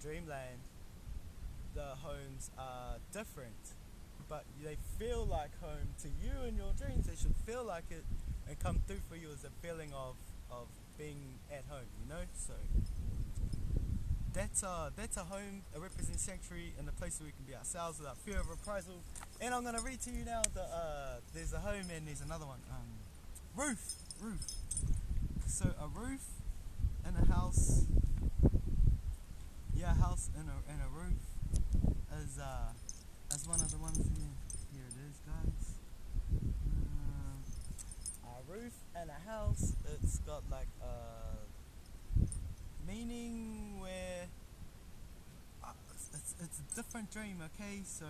dreamland, the homes are different, but they feel like home to you in your dreams. They should feel like it and come through for you as a feeling of being at home, you know. So that's a home, a represents sanctuary, and a place where we can be ourselves without fear of reprisal. And I'm gonna read to you now there's a home and there's another one. Roof. So a roof and a house. Yeah, a house and a roof as one of the ones here. Here it is, guys. A roof and a house. It's got like a meaning where it's a different dream. Okay, so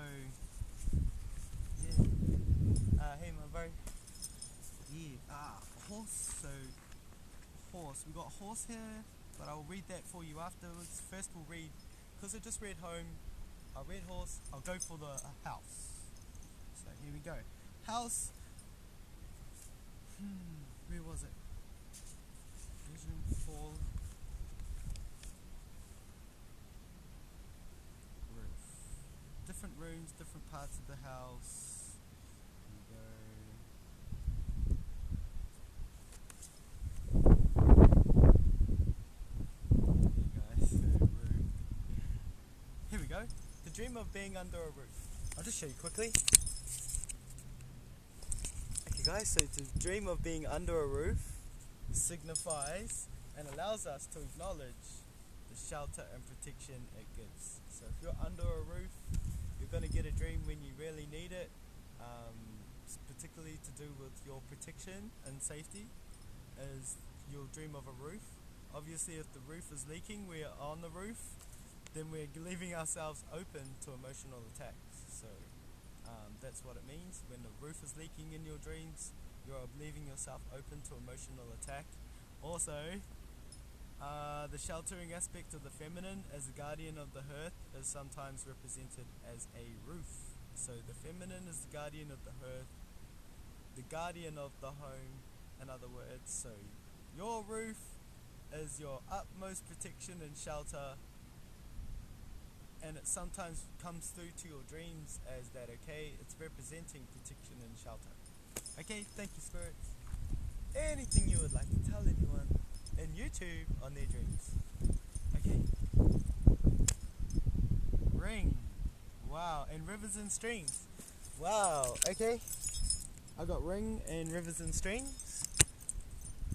yeah. Hey, my bro. Yeah. Horse. So horse. We got horse here, but I'll read that for you afterwards. First, we'll read, because I just read home. I read horse. I'll go for the house. So here we go. House. Where was it? Vision fall. Roof. Different rooms, different parts of the house. Here we go. Here we go. The dream of being under a roof. I'll just show you quickly. Okay guys, so the dream of being under a roof signifies and allows us to acknowledge the shelter and protection it gives. So if you're under a roof, you're going to get a dream when you really need it, particularly to do with your protection and safety, as you'll dream of a roof. Obviously, if the roof is leaking, we are on the roof, then we're leaving ourselves open to emotional attacks. So that's what it means. When the roof is leaking in your dreams, you're leaving yourself open to emotional attack. Also, the sheltering aspect of the feminine as the guardian of the hearth is sometimes represented as a roof. So the feminine is the guardian of the hearth, the guardian of the home, in other words. So your roof is your utmost protection and shelter, and it sometimes comes through to your dreams as that, okay? It's representing protection and shelter. Okay, thank you, spirits. Anything you would like to tell anyone in YouTube on their dreams? Okay. Ring. Wow, and rivers and streams. Wow, okay. I got ring and rivers and streams.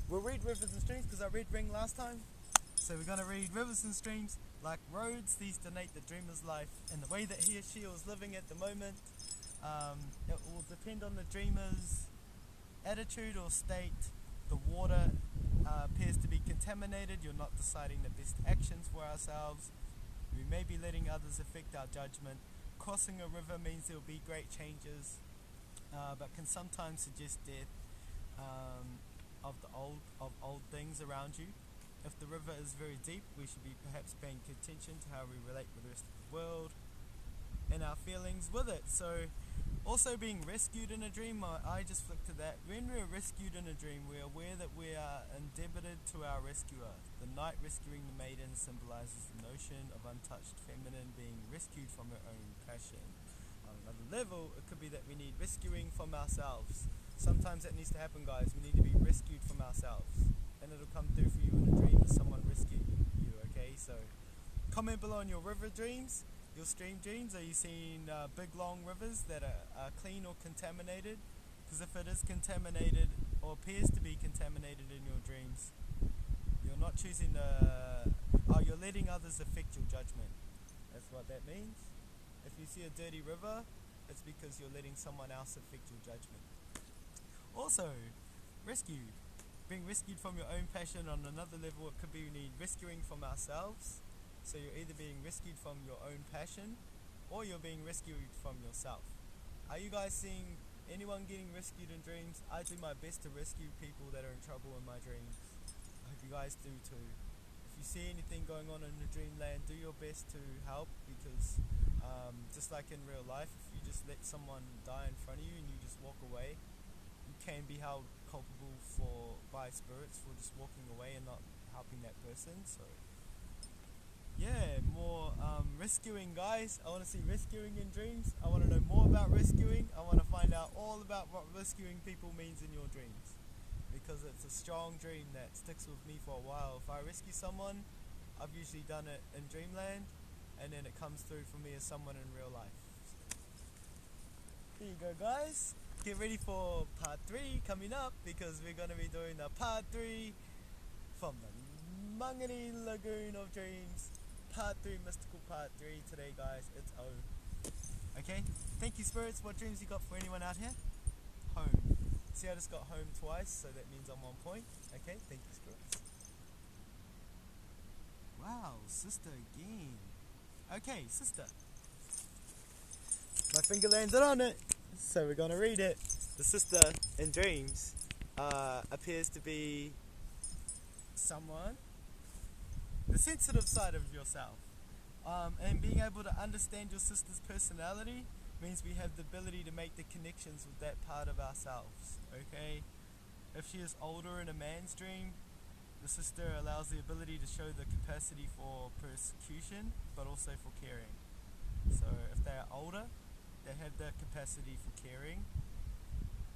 We'll read rivers and streams because I read ring last time. So we're going to read rivers and streams. Like roads, these denote the dreamer's life and the way that he or she is living at the moment. It will depend on the dreamer's attitude or state. The water appears to be contaminated. You're not deciding the best actions for ourselves. We may be letting others affect our judgment. Crossing a river means there will be great changes, but can sometimes suggest death of old things around you. If the river is very deep, we should be perhaps paying attention to how we relate with the rest of the world and our feelings with it. So also being rescued in a dream, I just flicked to that. When we are rescued in a dream, we are aware that we are indebted to our rescuer. The knight rescuing the maiden symbolizes the notion of untouched feminine being rescued from her own passion. On another level, it could be that we need rescuing from ourselves. Sometimes that needs to happen, guys. We need to be rescued from ourselves, and it'll come through for you in a dream as someone rescued you, okay? So comment below on your river dreams, your stream dreams. Are you seeing big long rivers that are clean or contaminated? Because if it is contaminated or appears to be contaminated in your dreams, you're not choosing you're letting others affect your judgment. That's what that means. If you see a dirty river, it's because you're letting someone else affect your judgment. Also, rescued. Being rescued from your own passion. On another level, it could be we need rescuing from ourselves. So you're either being rescued from your own passion, or you're being rescued from yourself. Are you guys seeing anyone getting rescued in dreams? I do my best to rescue people that are in trouble in my dreams. I hope you guys do too. If you see anything going on in the dreamland, do your best to help, because just like in real life, if you just let someone die in front of you and you just walk away, you can be held culpable by spirits for just walking away and not helping that person. So yeah, more rescuing, guys. I want to see rescuing in dreams. I want to know more about rescuing. I want to find out all about what rescuing people means in your dreams, because it's a strong dream that sticks with me for a while. If I rescue someone, I've usually done it in dreamland, and then it comes through for me as someone in real life. Here you go, guys. Get ready for part 3 coming up, because we're going to be doing a part 3 from the Mangere Lagoon of Dreams. Part 3, mystical part 3 today, guys. It's O. Okay, thank you, spirits. What dreams you got for anyone out here? Home. See, I just got home twice, so that means I'm on point. Okay, thank you, spirits. Wow, sister again. Okay, sister. My finger landed on it, so we're gonna read it. The sister in dreams appears to be someone, the sensitive side of yourself. And being able to understand your sister's personality means we have the ability to make the connections with that part of ourselves. Okay? If she is older in a man's dream, the sister allows the ability to show the capacity for persecution, but also for caring. So if they are older, they have the capacity for caring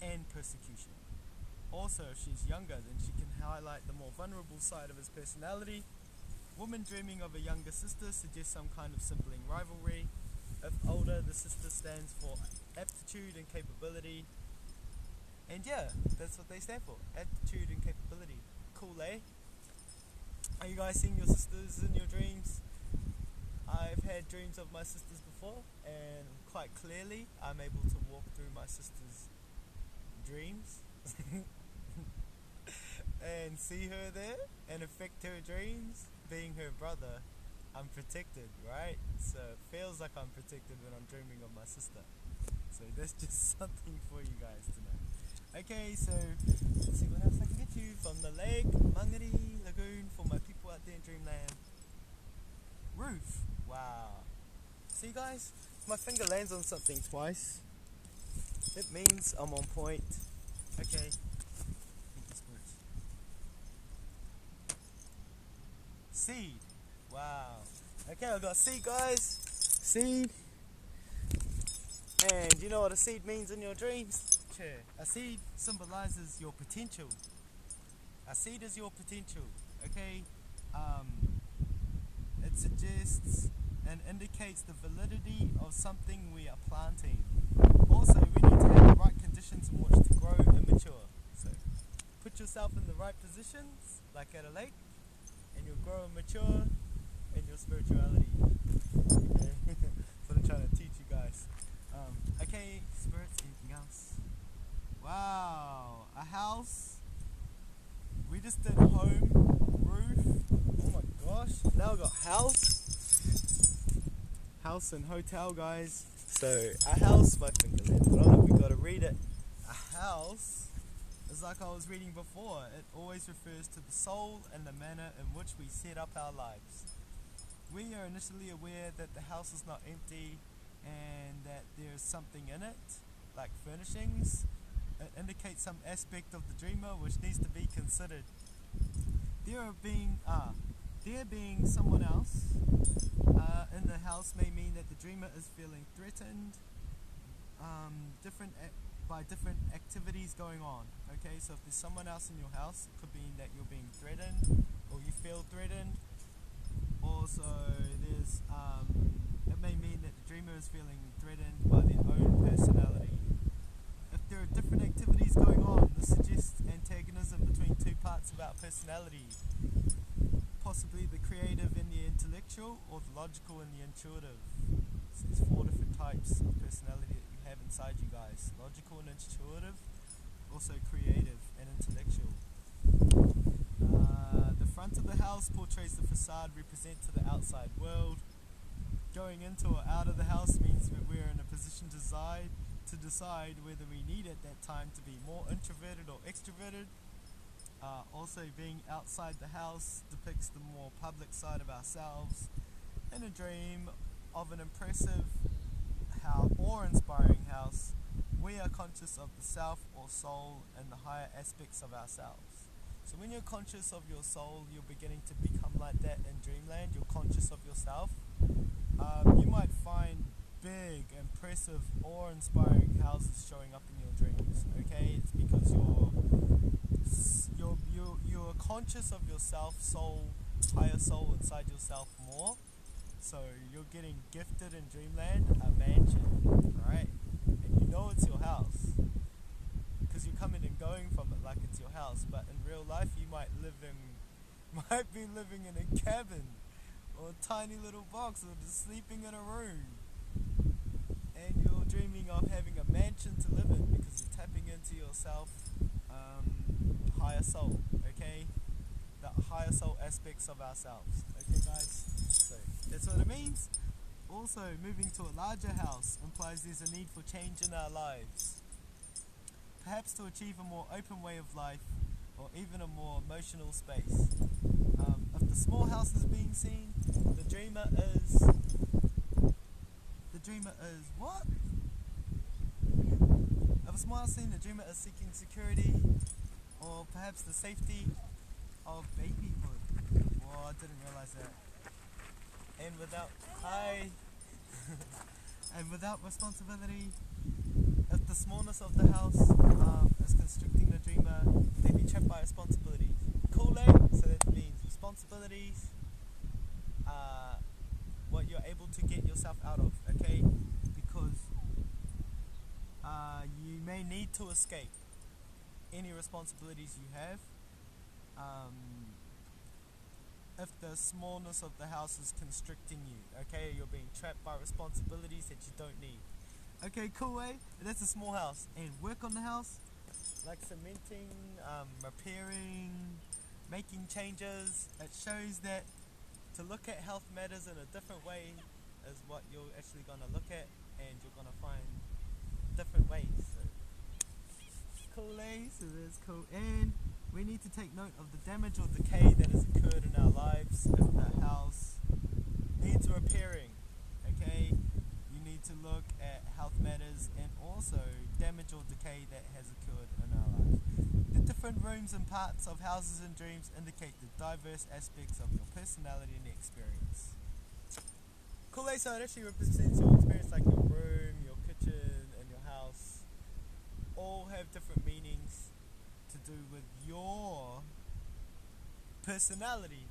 and persecution. Also, if she's younger, then she can highlight the more vulnerable side of his personality. Woman dreaming of a younger sister suggests some kind of sibling rivalry. If older, the sister stands for aptitude and capability. And yeah, that's what they stand for, aptitude and capability. Cool, eh? Are you guys seeing your sisters in your dreams? I've had dreams of my sisters before, and quite clearly I'm able to walk through my sister's dreams and see her there and affect her dreams. Being her brother, I'm protected, right? So it feels like I'm protected when I'm dreaming of my sister. So that's just something for you guys to know. Okay, so let's see what else I can get you from the lake, Mangere Lagoon, for my people out there in dreamland. Roof. Wow. See, guys, if my finger lands on something twice, it means I'm on point. Okay. Seed. Wow. Okay, I got seed, guys. Seed. And you know what a seed means in your dreams? Sure. A seed symbolizes your potential. A seed is your potential. Okay. It suggests and indicates the validity of something we are planting. Also, we need to have the right conditions in which to grow and mature. So, put yourself in the right positions, like at a lake, and you'll grow and mature in your spirituality. Okay? That's what I'm trying to teach you guys. Okay, spirits, anything else? Wow, a house. We just did home, roof. Oh my gosh, now I got house and hotel, guys. So a house, my finger landed on it, we gotta read it. A house is like I was reading before. It always refers to the soul and the manner in which we set up our lives. We are initially aware that the house is not empty and that there is something in it, like furnishings. It indicates some aspect of the dreamer which needs to be considered. There being someone else in the house may mean that the dreamer is feeling threatened by different activities going on. Okay, so if there's someone else in your house, it could mean that you're being threatened or you feel threatened. Also, it may mean that the dreamer is feeling threatened by their own personality. If there are different activities going on, this suggests antagonism between two parts of our personality, possibly the creative and the intellectual, or the logical and the intuitive. So there's 4 different types of personality that you have inside you guys: logical and intuitive, also creative and intellectual. The front of the house portrays the facade we present to the outside world. Going into or out of the house means that we're in a position to decide whether we need at that time to be more introverted or extroverted. Also, being outside the house depicts the more public side of ourselves. In a dream of an impressive or inspiring house, we are conscious of the self or soul and the higher aspects of ourselves. So when you're conscious of your soul, you're beginning to become like that in dreamland. You're conscious of yourself. you might find big, impressive, awe-inspiring houses showing up in your dreams. Okay, it's because you're conscious of yourself, higher soul inside yourself more. So you're getting gifted in dreamland a mansion, right? And you know it's your house because you're coming and going from it like it's your house. But in real life, you might be living in a cabin or a tiny little box, or just sleeping in a room. And you're dreaming of having a mansion to live in because you're tapping into yourself, higher soul. Okay, the higher soul aspects of ourselves. Okay, guys. So that's what it means. Also, moving to a larger house implies there's a need for change in our lives. Perhaps to achieve a more open way of life, or even a more emotional space. If the small house is being seen, the dreamer is what? If a small house is seen, the dreamer is seeking security, or perhaps the safety of babyhood. Oh, I didn't realize that. And without responsibility, if the smallness of the house is constricting the dreamer, they be trapped by responsibilities. Cool, eh? So that means responsibilities are what you're able to get yourself out of, okay? Because you may need to escape any responsibilities you have. If the smallness of the house is constricting you, okay? You're being trapped by responsibilities that you don't need. Okay, cool, eh? That's a small house. And work on the house, like cementing, repairing, making changes. It shows that to look at health matters in a different way is what you're actually going to look at, and you're going to find different ways. So, cool, eh? So that's cool. And we need to take note of the damage or decay that has occurred in our lives. If the house needs repairing, okay? You need to look at health matters and also damage or decay that has occurred in our lives. The different rooms and parts of houses and dreams indicate the diverse aspects of your personality and experience. Cool, so it actually represents your experience, like your room, your kitchen, and your house. All have different meanings to do with your personality.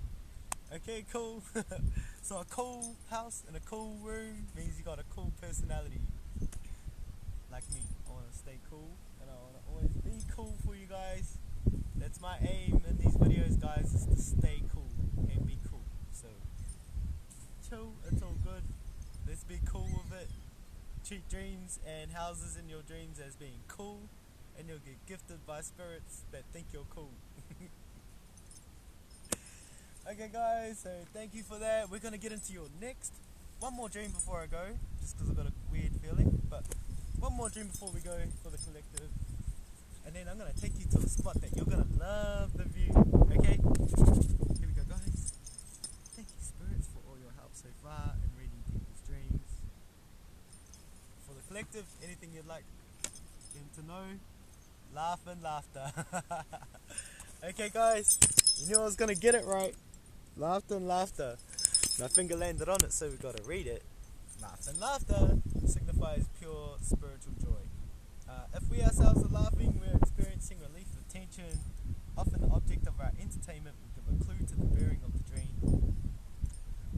Okay, cool. So a cool house and a cool room means you got a cool personality. Like me, I want to stay cool and I want to always be cool for you guys. That's my aim in these videos, guys, is to stay cool and be cool. So chill, it's all good. Let's be cool with it. Treat dreams and houses in your dreams as being cool, and you'll get gifted by spirits that think you're cool. Okay, guys, so thank you for that. We're going to get into your next one more dream before I go, just because I've got a weird feeling, but one more dream before we go for the collective, and then I'm going to take you to a spot that you're going to love the view. Okay, here we go, guys. Thank you, spirits, for all your help so far in reading people's dreams. For the collective, anything you'd like them to know, laugh and laughter. Okay, guys, you knew I was going to get it right. Laughter and laughter. My finger landed on it, so we got to read it. Laugh and laughter signifies pure spiritual joy. If we ourselves are laughing, we're experiencing relief of tension. Often the object of our entertainment will give a clue to the bearing of the dream.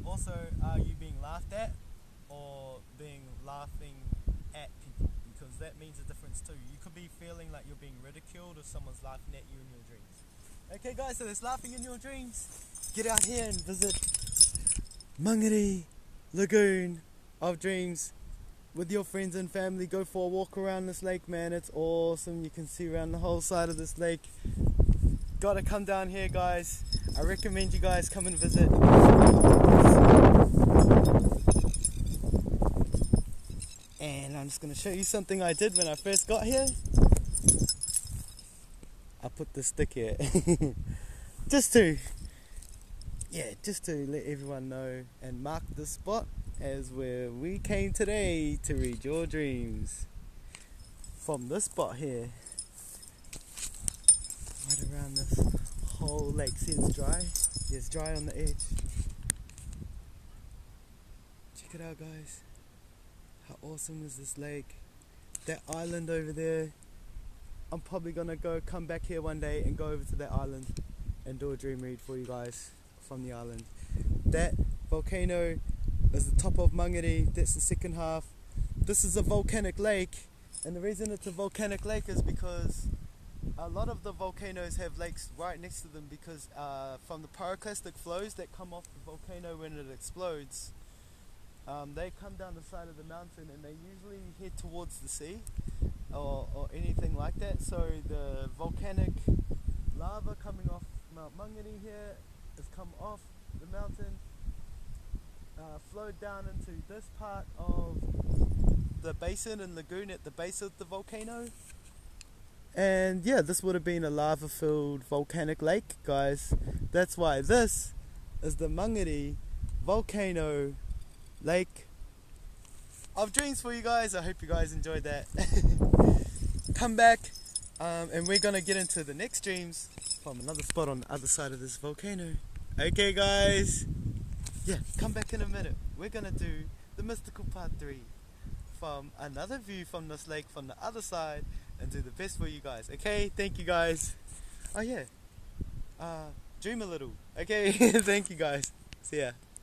Also, are you being laughed at or laughing at people? Because that means a difference too. You could be feeling like you're being ridiculed if someone's laughing at you in your dreams. Okay, guys, so there's laughing in your dreams. Get out here and visit Mangere Lagoon of Dreams with your friends and family. Go for a walk around this lake, man. It's awesome. You can see around the whole side of this lake. Gotta come down here, guys. I recommend you guys come and visit. And I'm just gonna show you something I did when I first got here. I put the stick here just to let everyone know and mark the spot as where we came today to read your dreams. From this spot here, right around this whole lake. See, it's dry. It's dry on the edge. Check it out, guys. How awesome is this lake? That island over there. I'm probably gonna come back here one day and go over to that island and do a dream read for you guys from the island. That volcano is the top of Mangere. That's the second half. This is a volcanic lake, and the reason it's a volcanic lake is because a lot of the volcanoes have lakes right next to them because from the pyroclastic flows that come off the volcano when it explodes, they come down the side of the mountain and they usually head towards the sea or anything like that. So the volcanic lava coming off Mount Mangere here has come off the mountain, flowed down into this part of the basin and lagoon at the base of the volcano. And yeah, this would have been a lava filled volcanic lake, guys. That's why this is the Mangere Volcano Lake of dreams for you guys. I hope you guys enjoyed that. Come back and we're gonna get into the next dreams from another spot on the other side of this volcano. Okay guys, yeah, come back in a minute. We're gonna do the mystical part 3 from another view from this lake from the other side and do the best for you guys. Okay, thank you guys. Oh yeah, dream a little. Okay, thank you guys. See ya.